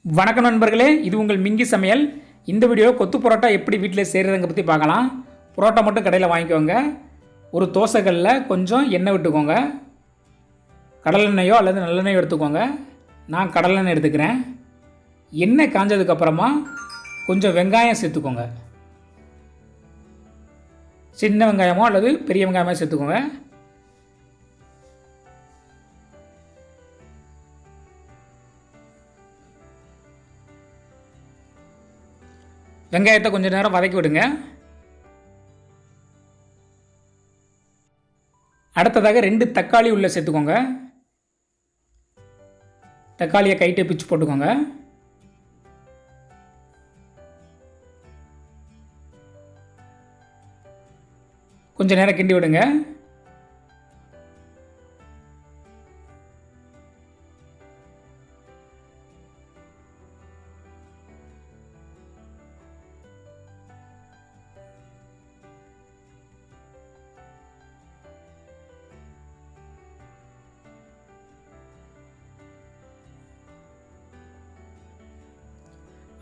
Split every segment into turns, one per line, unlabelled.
வணக்கம் நண்பர்களே, இது உங்கள் மிங்கி சமையல். இந்த வீடியோ கொத்து பரோட்டா எப்படி வீட்டில் செய்கிறதுங்க பற்றி பார்க்கலாம். பரோட்டா மட்டும் கடையில் வாங்கிக்கோங்க. ஒரு தோசைக்கல்லில் கொஞ்சம் எண்ணெய் விட்டுக்கோங்க. கடலெண்ணெயோ அல்லது நல்லெண்ணெயோ எடுத்துக்கோங்க. நான் கடலெண்ணெய் எடுத்துக்கிறேன். எண்ணெய் காஞ்சதுக்கப்புறமா கொஞ்சம் வெங்காயம் சேர்த்துக்கோங்க. சின்ன வெங்காயமோ அல்லது பெரிய வெங்காயமோ சேர்த்துக்கோங்க. வெங்காயத்தை கொஞ்சம் நேரம் வதக்கி விடுங்க. அடுத்ததாக 2 தக்காளி உள்ள சேர்த்துக்கோங்க. தக்காளியை கைட்டை பிச்சு போட்டுக்கோங்க. கொஞ்சம் நேரம் கிண்டி விடுங்க.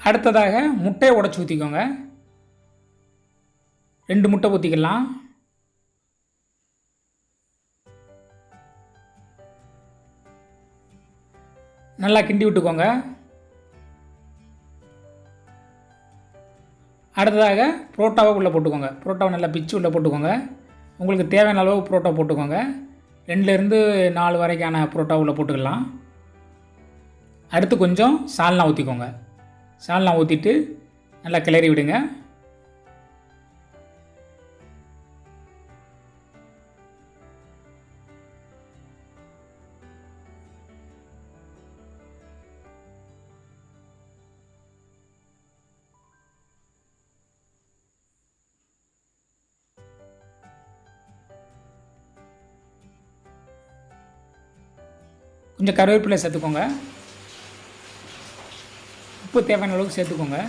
அடுத்ததாக முட்டையை உடைச்சி ஊற்றிக்கோங்க. 2 முட்டை ஊற்றிக்கலாம். நல்லா கிண்டி விட்டுக்கோங்க. அடுத்ததாக புரோட்டாவை உள்ளே போட்டுக்கோங்க. புரோட்டாவை நல்லா பிச்சு உள்ளே போட்டுக்கோங்க. உங்களுக்கு தேவையான அளவு புரோட்டா போட்டுக்கோங்க. 2லேருந்து 4 வரைக்கான புரோட்டா உள்ளே போட்டுக்கலாம். அடுத்து கொஞ்சம் சால்னா ஊற்றிக்கோங்க. சால்னா ஊற்றிட்டு நல்லா கிளறி விடுங்க. கொஞ்சம் கருவேப்பிலை சேர்த்துக்கோங்க. உப்பு தேவையான அளவுக்கு சேர்த்துக்கோங்க.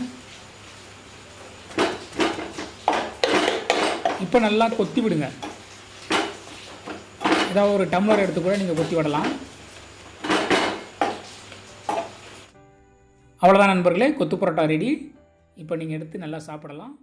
இப்போ நல்லா கொத்தி விடுங்க. ஏதாவது ஒரு டம்ளர் எடுத்து கூட நீங்கள் கொத்தி விடலாம். அவ்வளோதான் நண்பர்களே, கொத்து பரோட்டா ரெடி. இப்போ நீங்கள் எடுத்து நல்லா சாப்பிடலாம்.